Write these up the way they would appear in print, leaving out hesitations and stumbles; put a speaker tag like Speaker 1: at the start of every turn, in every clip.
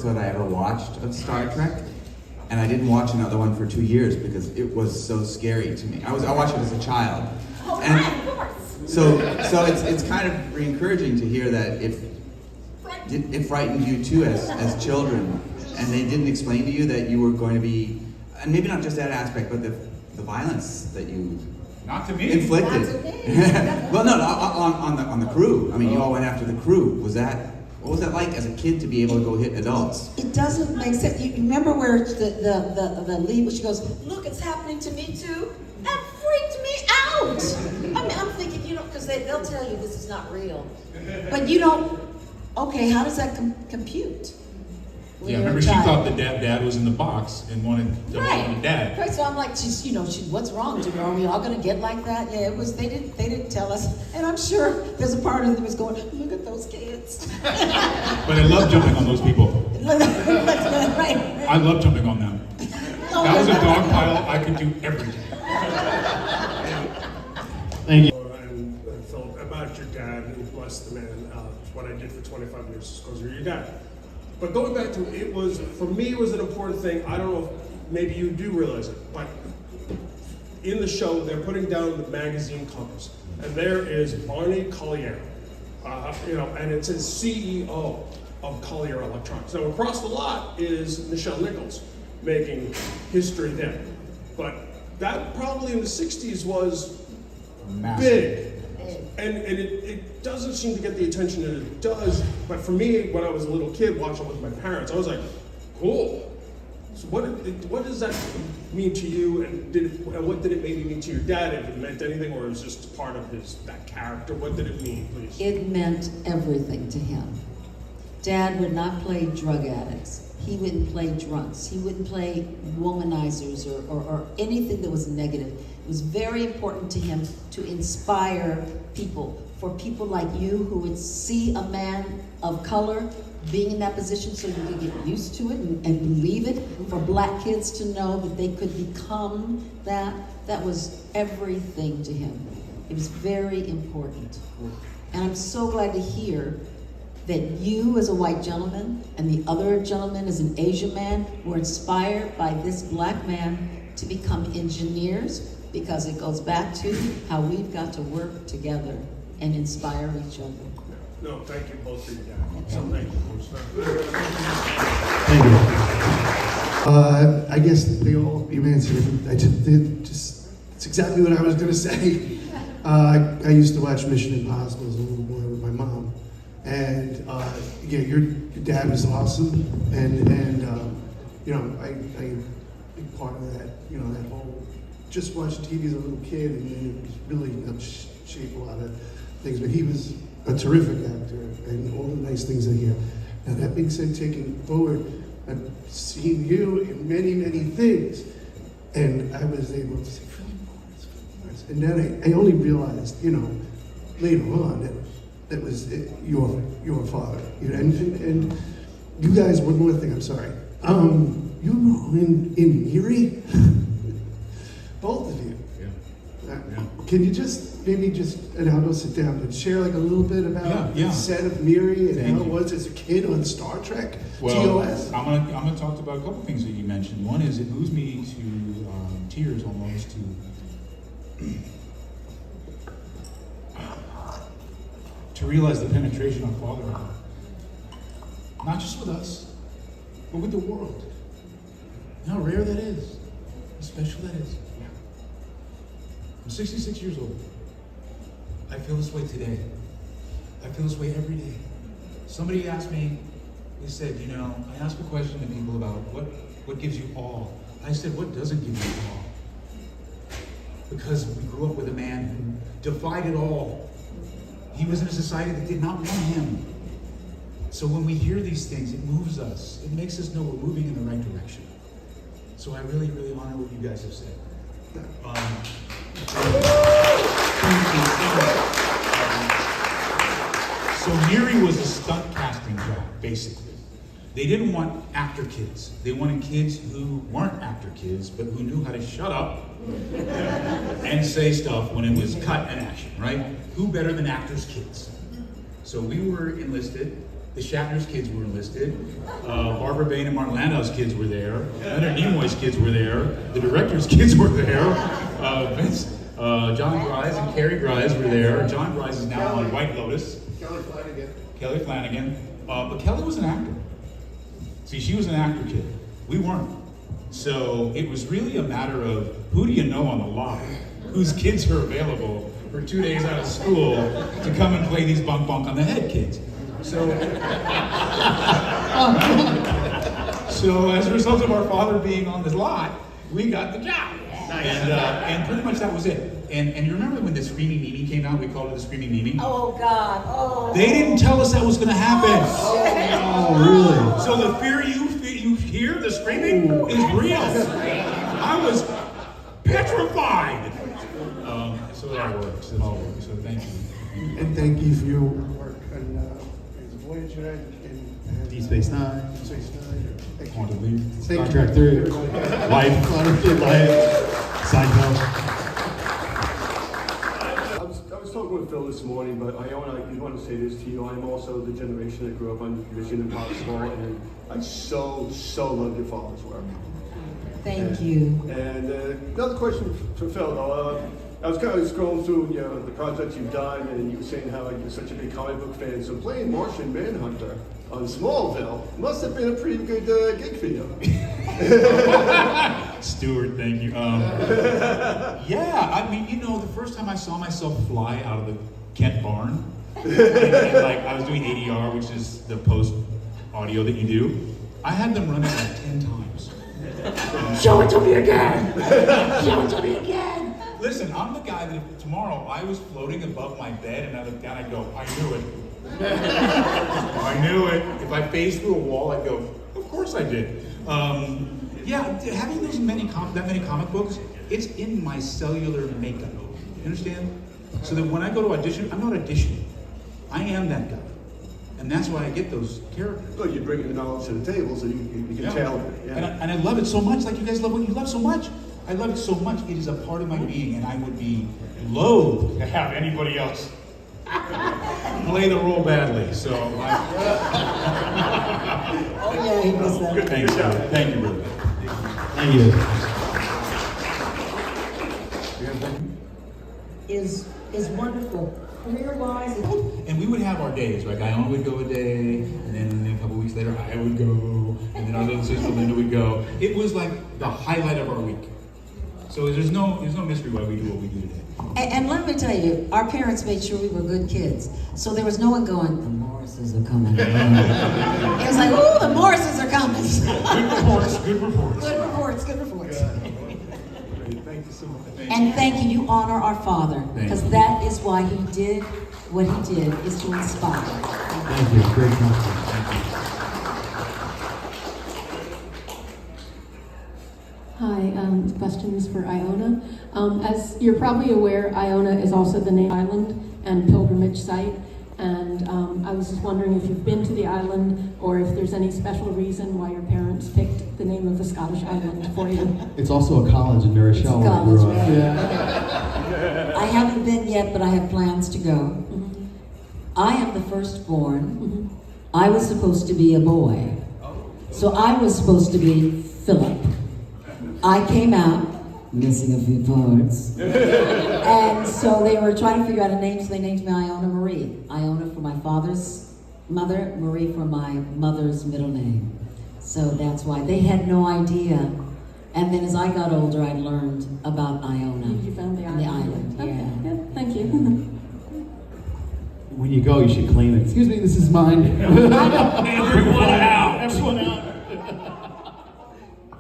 Speaker 1: episode I ever watched of Star Trek, and I didn't watch another one for 2 years because it was so scary to me. I watched it as a child.
Speaker 2: Oh,
Speaker 1: and
Speaker 2: right, of course.
Speaker 1: So it's kind of encouraging to hear that it frightened you too as children, and they didn't explain to you that you were going to be, and maybe not just that aspect, but the violence that you
Speaker 3: Not to me.
Speaker 1: inflicted.
Speaker 2: Not to me.
Speaker 1: Well, no, on the crew. I mean, you all went after the crew. What was that like as a kid to be able to go hit adults?
Speaker 2: It doesn't make sense. You remember where the lead, where she goes, "Look, it's happening to me too." That freaked me out. I mean, I'm thinking, because they'll tell you this is not real, but you don't. Okay, how does that compute? When
Speaker 3: Yeah,
Speaker 2: you're a
Speaker 3: remember she
Speaker 2: child?
Speaker 3: thought the dad was in the box and wanted to
Speaker 2: Right.
Speaker 3: the dad.
Speaker 2: Right. So I'm like, what's wrong? Are we all gonna get like that? Yeah, it was. They didn't tell us, and I'm sure there's a part of them was going, look at those kids.
Speaker 3: But I love jumping on those people.
Speaker 2: Right.
Speaker 3: I love jumping on them. That was a dog pile I could do every day.
Speaker 4: Thank you. And Phil, about your dad, and bless the man, what I did for 25 years is because you're your dad. But going back to it was, for me, it was an important thing. I don't know if maybe you do realize it, but in the show, they're putting down the magazine covers. And there is Barney Collier, and it says CEO of Collier Electronics. Now, across the lot is Nichelle Nichols making history there. But that probably in the 60s was
Speaker 3: Massive.
Speaker 4: big. And it doesn't seem to get the attention that it does. But for me, when I was a little kid watching with my parents, I was like, cool. So what does that mean to you? And what did it maybe mean to your dad? If it meant anything, or it was just part of that character? What did it mean, please?
Speaker 2: It meant everything to him. Dad would not play drug addicts. He wouldn't play drunks. He wouldn't play womanizers or anything that was negative. It was very important to him to inspire people, for people like you who would see a man of color being in that position so you could get used to it and believe it, for black kids to know that they could become that. That was everything to him. It was very important. And I'm so glad to hear that you as a white gentleman and the other gentleman as an Asian man were inspired by this black man to become engineers, because it goes back to how we've got to work together and inspire each other.
Speaker 4: No, thank you both for your dad. So thank you.
Speaker 5: Thank you. I guess you answered it. It's exactly what I was going to say. I used to watch Mission Impossible as a little boy with my mom. And yeah, your dad was awesome. And I big part of that, that whole just watching TV as a little kid, and then it was really shaped a lot of things. But he was a terrific actor, and all the nice things I hear. Now that being said, taking forward, I've seen you in many, many things, and I was able to say, and then I only realized, later on that was your father. And you guys, one more thing, I'm sorry. You were in Erie? Both of you.
Speaker 3: Yeah.
Speaker 5: Can you and I'll go sit down, but share like a little bit about the set of Miri and how it was as a kid on Star Trek,
Speaker 3: Well,
Speaker 5: TOS?
Speaker 3: I'm gonna talk about a couple things that you mentioned. One is it moves me to tears almost to realize the penetration of fatherhood, not just with us, but with the world. And how rare that is, how special that is. I'm 66 years old. I feel this way today. I feel this way every day. Somebody asked me, they said, I ask a question to people about what gives you awe. I said, what doesn't give you awe? Because we grew up with a man who defied it all. He was in a society that did not want him. So when we hear these things, it moves us. It makes us know we're moving in the right direction. So I really, really honor what you guys have said. So Miri was a stunt casting job, basically. They didn't want actor kids. They wanted kids who weren't actor kids, but who knew how to shut up and say stuff when it was cut and action, right? Who better than actors' kids? So we were enlisted, The Shatner's kids were enlisted. Barbara Bain and Martin Landau's kids were there. Leonard Nimoy's kids were there. The director's kids were there. John Grise and Carrie Grise were there. John Grise is now on White Lotus. Kelly Flanagan. But Kelly was an actor. See, she was an actor kid. We weren't. So it was really a matter of who do you know on the lot, whose kids are available for 2 days out of school to come and play these bunk on the head kids. So, so as a result of our father being on this lot, we got the job. And pretty much that was it. And you remember when the Screaming Mimi came out? We called it the Screaming Mimi.
Speaker 2: Oh God! Oh.
Speaker 3: They didn't tell us that was going to happen.
Speaker 5: Oh, really?
Speaker 3: So the fear you hear, the screaming, is real. I was petrified. So that works. It all works. So thank you.
Speaker 5: And thank you for your work on Voyager and
Speaker 6: Deep Space Nine,
Speaker 5: Space Nine. Thank you.
Speaker 3: Quantum Leap.
Speaker 5: Thank
Speaker 6: Star
Speaker 5: you.
Speaker 6: Trek 3, Life, Seinfeld.
Speaker 7: I was talking with Phil this morning, but Iona, I just want to say this to you. I'm also the generation that grew up on Mission Impossible, and I so love your father's work.
Speaker 2: Thank you.
Speaker 7: And another question for Phil, though. I was kind of scrolling through, the projects you've done, and you were saying how you're such a big comic book fan. So playing Martian Manhunter on Smallville must have been a pretty good gig for you.
Speaker 3: Stuart, thank you. Yeah, I mean, the first time I saw myself fly out of the Kent barn, and I was doing ADR, which is the post audio that you do, I had them run it like 10 times. Show it to me again! Show it to me again! Listen, I'm the guy that if tomorrow I was floating above my bed and I looked down, I'd go, I knew it. I knew it. If I phased through a wall, I'd go, of course I did. Yeah, having that many comic books, it's in my cellular makeup. You understand? So that when I go to audition, I'm not auditioning. I am that guy. And that's why I get those characters.
Speaker 7: Well, you're bringing the knowledge to the table, so you can tell it. Yeah.
Speaker 3: And I love it so much, like you guys love what you love so much. I love it so much, it is a part of my being, and I would be loath to have anybody else play the role badly. So,
Speaker 2: Oh yeah, he was that.
Speaker 3: thank you. Thank you, Ruth.
Speaker 6: Thank you.
Speaker 2: Is wonderful. Career-wise,
Speaker 3: And we would have our days, right? Iona would go a day, and then a couple weeks later, I would go, and then our little sister Linda would go. It was like the highlight of our week. So there's no mystery why we do what we do today.
Speaker 2: and let me tell you, our parents made sure we were good kids. So there was no one going, the Morrises are coming. It was like, ooh, the Morrises are coming.
Speaker 3: Good reports, good reports.
Speaker 2: Good reports, good reports.
Speaker 7: Thank you so much.
Speaker 2: And thank you, you honor our father, because
Speaker 3: you.
Speaker 2: that is why he did what he did, is to inspire.
Speaker 6: Thank you. Great compliment.
Speaker 8: Hi, questions for Iona. As you're probably aware, Iona is also the name island and pilgrimage site. And I was just wondering if you've been to the island or if there's any special reason why your parents picked the name of the Scottish island for you.
Speaker 6: It's also a college in New Rochelle where I
Speaker 2: College,
Speaker 6: grew up.
Speaker 2: right.
Speaker 6: Yeah.
Speaker 2: I haven't been yet, but I have plans to go. I am the firstborn. I was supposed to be a boy. So I was supposed to be Philip. I came out missing a few parts. And so they were trying to figure out a name, so they named me Iona Marie. Iona for my father's mother, Marie for my mother's middle name. So that's why. They had no idea. And then as I got older, I learned about Iona.
Speaker 8: You found the
Speaker 2: And
Speaker 8: island.
Speaker 2: the island,
Speaker 8: Okay,
Speaker 2: yeah.
Speaker 8: good, thank you.
Speaker 6: When you go, you should claim it. Excuse me, this is mine.
Speaker 3: Everyone out!
Speaker 6: Everyone out.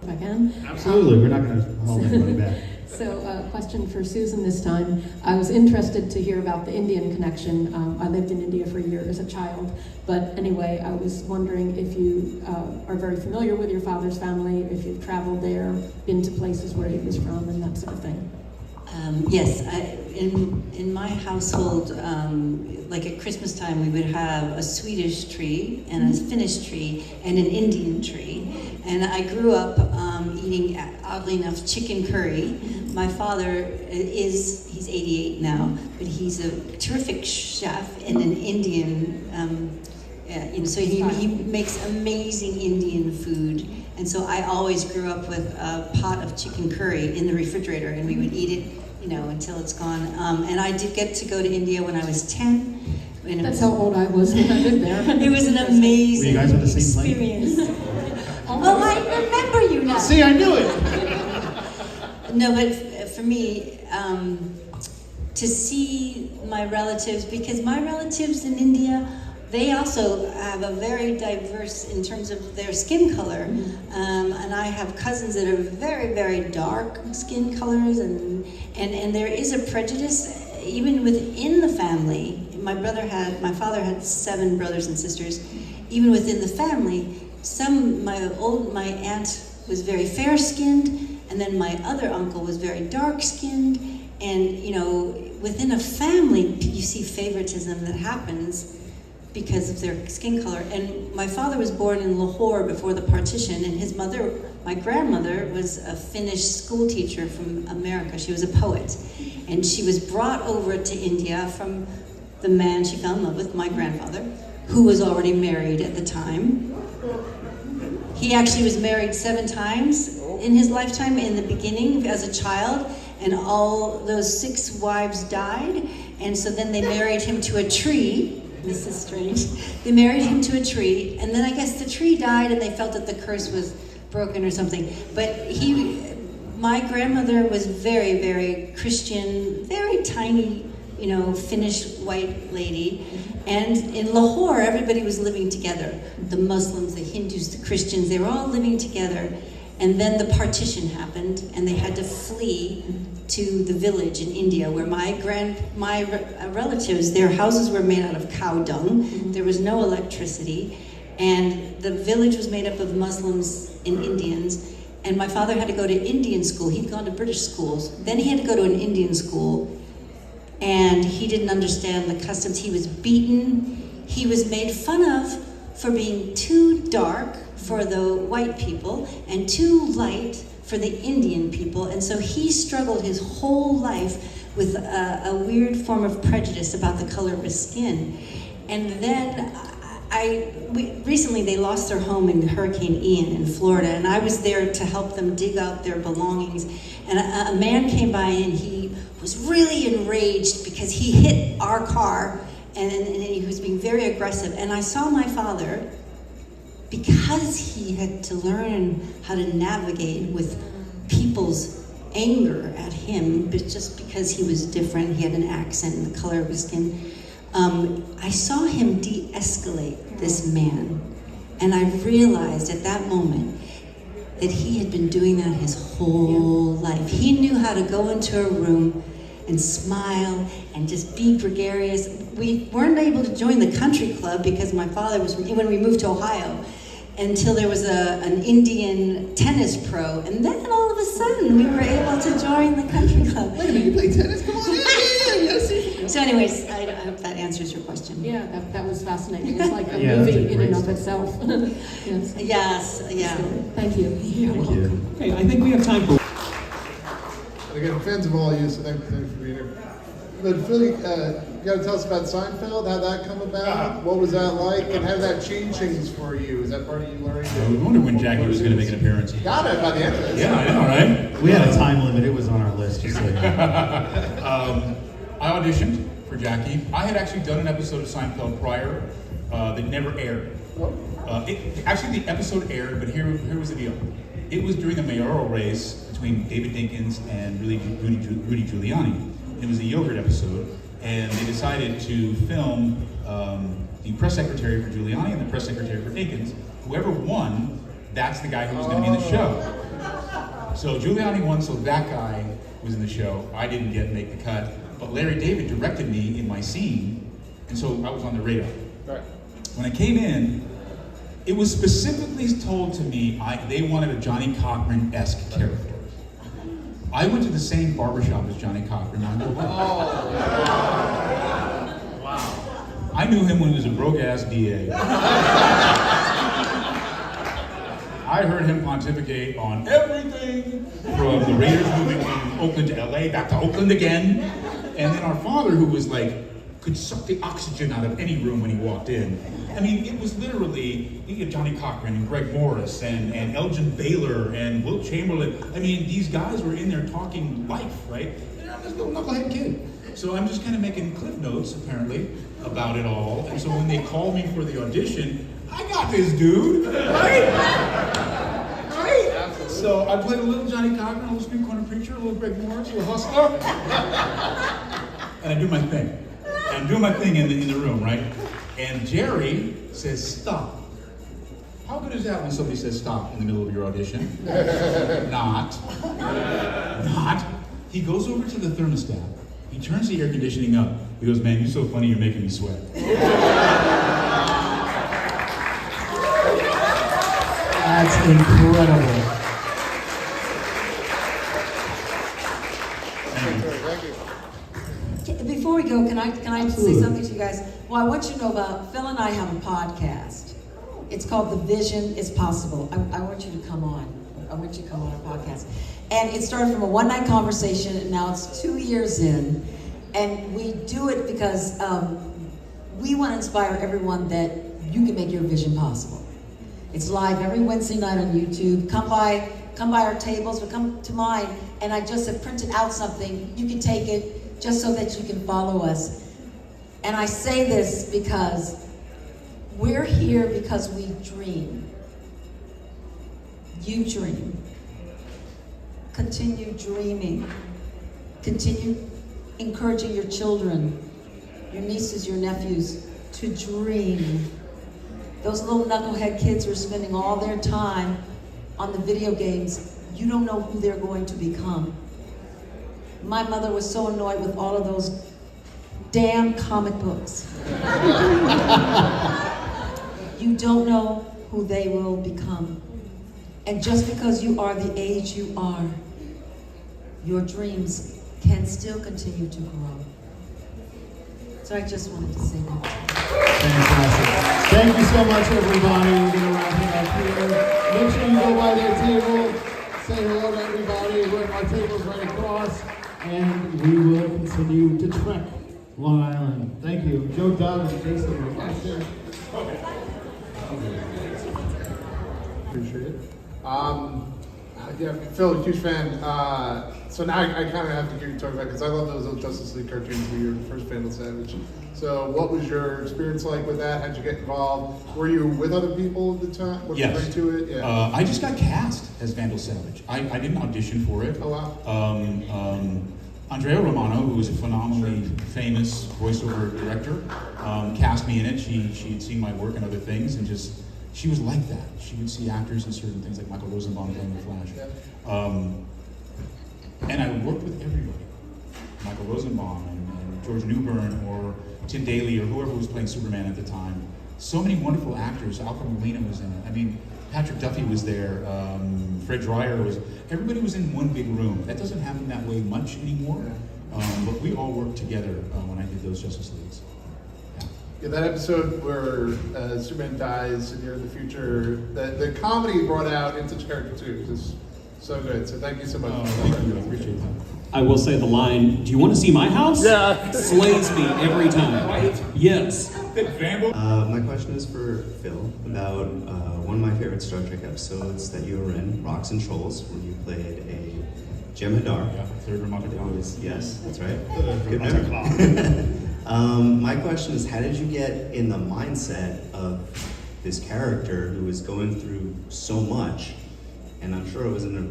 Speaker 8: If I can.
Speaker 6: Absolutely. We're not going to hold anybody back.
Speaker 8: So, question for Susan this time. I was interested to hear about the Indian connection. I lived in India for a year as a child. But anyway, I was wondering if you are very familiar with your father's family, if you've traveled there, been to places where he was from, and that sort of thing.
Speaker 9: Yes, in my household, like at Christmas time, we would have a Swedish tree and a Finnish tree and an Indian tree. And I grew up eating, oddly enough, chicken curry. My father he's 88 now, but he's a terrific chef and an Indian So he makes amazing Indian food. And so I always grew up with a pot of chicken curry in the refrigerator, and we would eat it, until it's gone. And I did get to go to India when I was 10. And
Speaker 8: That's how old I was when I lived there.
Speaker 9: It was an amazing
Speaker 6: Were you guys on the same plane?
Speaker 9: experience. Oh, I remember you now.
Speaker 6: See, I knew it.
Speaker 9: No, but for me, to see my relatives, because my relatives in India, they also have a very diverse in terms of their skin color. And I have cousins that are very, very dark skin colors, and there is a prejudice even within the family. My father had 7 brothers and sisters. Even within the family, my aunt was very fair-skinned, and then my other uncle was very dark-skinned, and within a family, you see favoritism that happens because of their skin color. And my father was born in Lahore before the partition, and his mother, my grandmother, was a Finnish school teacher from America. She was a poet, and she was brought over to India from the man she fell in love with, my grandfather, who was already married at the time. He actually was married 7 times in his lifetime in the beginning as a child, and all those 6 wives died, and so then they married him to a tree. This is strange. They married him to a tree, and then I guess the tree died and they felt that the curse was broken or something. But my grandmother was very, very Christian, very tiny, Finnish white lady. And in Lahore, everybody was living together. The Muslims, the Hindus, the Christians, they were all living together. And then the partition happened, and they had to flee to the village in India, where my relatives, their houses were made out of cow dung. There was no electricity, and the village was made up of Muslims and Indians. And my father had to go to Indian school. He'd gone to British schools. Then he had to go to an Indian school, and he didn't understand the customs. He was beaten. He was made fun of for being too dark for the white people and too light for the Indian people. And so he struggled his whole life with a weird form of prejudice about the color of his skin. And then recently they lost their home in Hurricane Ian in Florida, and I was there to help them dig out their belongings. And a man came by, and he was really enraged because he hit our car, and he was being very aggressive. And I saw my father, because he had to learn how to navigate with people's anger at him, but just because he was different, he had an accent and the color of his skin. I saw him de-escalate this man, and I realized at that moment that he had been doing that his whole life. He knew how to go into a room and smile and just be gregarious. We weren't able to join the country club because my father was, when we moved to Ohio, until there was an Indian tennis pro, and then all of a sudden we were able to join the country club.
Speaker 5: Wait a minute, you play tennis? Come on, yeah.
Speaker 9: So anyways, I hope that answers your question.
Speaker 8: Yeah, that was fascinating. It's like a
Speaker 6: Yeah, that's a
Speaker 8: movie in
Speaker 6: great
Speaker 8: and of
Speaker 6: story.
Speaker 8: itself. Yes.
Speaker 9: Yes, yeah.
Speaker 8: Thank you.
Speaker 6: Thank you.
Speaker 10: Okay, I think we have time for.
Speaker 5: And again, fans of all of you, so thanks for being here. But Philly, you got to tell us about Seinfeld, how that come about, what was that like, and how did that change things for you? Is that part of you learning?
Speaker 3: I was wondering when Jackie was going to make an appearance.
Speaker 5: Got it by the end of it.
Speaker 3: Yeah, I know, right?
Speaker 6: We had a time limit. It was on our list, just so you know.
Speaker 3: I auditioned for Jackie. I had actually done an episode of Seinfeld prior that never aired. Actually, the episode aired, but here was the deal. It was during the mayoral race between David Dinkins and Rudy Giuliani. It was a yogurt episode, and they decided to film the press secretary for Giuliani and the press secretary for Dinkins. Whoever won, that's the guy who was going to be in the show. So Giuliani won, so that guy was in the show. I didn't make the cut, but Larry David directed me in my scene, and so I was on the radar.
Speaker 5: Right.
Speaker 3: When I came in, it was specifically told to me they wanted a Johnny Cochran-esque character. I went to the same barbershop as Johnny Cochran. I knew him when he was a broke-ass DA. I heard him pontificate on everything from the Raiders moving from Oakland to LA, back to Oakland again. And then our father, who was like could suck the oxygen out of any room when he walked in. I mean, it was literally, you had Johnny Cochran and Greg Morris and Elgin Baylor and Wilt Chamberlain. I mean, these guys were in there talking life, right? And I'm this little knucklehead kid. So I'm just kind of making cliff notes, apparently, about it all. And so when they called me for the audition, I got this dude, right? Right? So I played a little Johnny Cochran, a little street corner preacher, a little Greg Morris, a little hustler. And I do my thing. And I'm doing my thing in the room, right? And Jerry says, stop. How good is that when somebody says stop in the middle of your audition? Not. He goes over to the thermostat. He turns the air conditioning up. He goes, man, you're so funny, you're making me sweat.
Speaker 6: That's incredible.
Speaker 2: Before we go, can I say something to you guys? Well, I want you to know about Phil and I have a podcast. It's called The Vision is Possible. I want you to come on. I want you to come on our podcast. And it started from a one-night conversation, and now it's 2 years in. And we do it because we want to inspire everyone that you can make your vision possible. It's live every Wednesday night on YouTube. Come by our tables, but come to mine. And I just have printed out something. You can take it just so that you can follow us. And I say this because we're here because we dream. You dream. Continue dreaming. Continue encouraging your children, your nieces, your nephews to dream. Those little knucklehead kids who are spending all their time on the video games, you don't know who they're going to become. My mother was so annoyed with all of those damn comic books. You don't know who they will become. And just because you are the age you are, your dreams can still continue to grow. So I just wanted to say that.
Speaker 6: Fantastic. Thank you so much, everybody. We're going to wrap it up here. Make sure you go by their table, say hello to everybody. We're at our tables right across, and we will continue to trek Long Island. Thank you. Joe Dunn and Jason Lester.
Speaker 10: Appreciate it. Yeah, Phil, huge fan. So now I kind of have to hear you talk about, because I love those old Justice League cartoons where you were the first Vandal Savage. So what was your experience like with that? How'd you get involved? Were you with other people at the time? What
Speaker 3: Yes.
Speaker 10: bring to it? Yeah.
Speaker 3: I just got cast as Vandal Savage. I didn't audition for it.
Speaker 10: Oh, wow.
Speaker 3: Andrea Romano, who was a phenomenally famous voiceover director, cast me in it. She had seen my work and other things, and just, she was like that. She would see actors in certain things, like Michael Rosenbaum playing The Flash. And I worked with everybody. Michael Rosenbaum and George Newbern or Tim Daly or whoever was playing Superman at the time. So many wonderful actors. Alfred Molina was in it. I mean, Patrick Duffy was there. Fred Dreyer was. Everybody was in one big room. That doesn't happen that way much anymore. But we all worked together when I did those Justice Leagues.
Speaker 10: Yeah, that episode where Superman dies and you're in the future, the comedy brought out in such character too. It's so good. So thank you so much.
Speaker 3: Thank you. I appreciate that.
Speaker 11: I will say the line, "Do you want to see my house?" Yeah. Slays me every time.
Speaker 3: Right?
Speaker 11: Yes.
Speaker 12: My question is for Phil about one of my favorite Star Trek episodes that you were in, Rocks and Shoals, where you played a Jem'Hadar.
Speaker 3: Yeah, third Ramatha.
Speaker 12: Yes, that's right. Good memory. My question is, how did you get in the mindset of this character who was going through so much, and I'm sure it was in a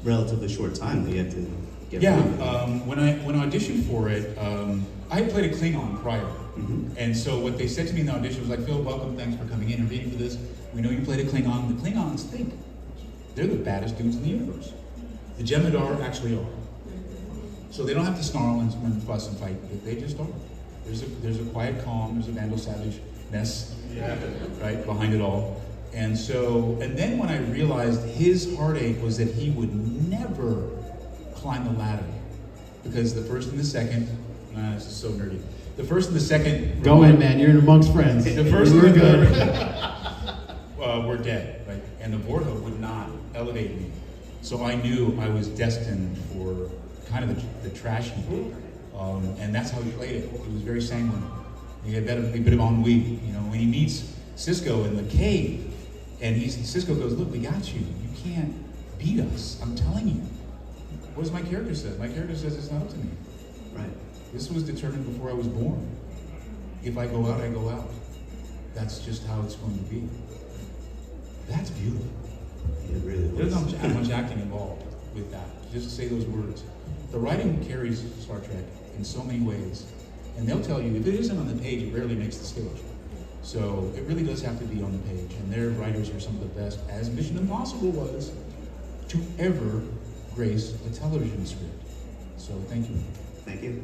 Speaker 12: relatively short time that you had to get
Speaker 3: Yeah,
Speaker 12: through it?
Speaker 3: when I auditioned for it, I had played a Klingon prior. And so what they said to me in the audition was like, Phil, welcome, thanks for coming in and reading for this. We know you played a Klingon. The Klingons think they're the baddest dudes in the universe. The Jem'Hadar actually are. So they don't have to snarl and fuss and fight. They just are. There's a quiet calm, there's a Vandal Savage-ness, right, behind it all. And then when I realized his heartache was that he would never climb the ladder. Because the first and the second, this is so nerdy. The first and the second...
Speaker 6: Go in, man. You're amongst friends.
Speaker 3: The first
Speaker 6: We're
Speaker 3: and the
Speaker 6: good.
Speaker 3: third were dead, right? And the Vorto would not elevate me. So I knew I was destined for kind of the trash heap. And that's how he played it. He was very sanguine. He had a bit of ennui. You know, when he meets Cisco in the cave, and Cisco goes, "Look, we got you. You can't beat us. I'm telling you." What does my character say? My character says it's not up to me.
Speaker 12: Right.
Speaker 3: This was determined before I was born. If I go out, I go out. That's just how it's going to be. That's beautiful.
Speaker 12: It really
Speaker 3: There's
Speaker 12: was.
Speaker 3: not much acting involved with that. Just to say those words. The writing carries Star Trek in so many ways. And they'll tell you, if it isn't on the page, it rarely makes the stage. So it really does have to be on the page. And their writers are some of the best, as Mission Impossible was, to ever grace a television script. So thank you.
Speaker 12: Thank you.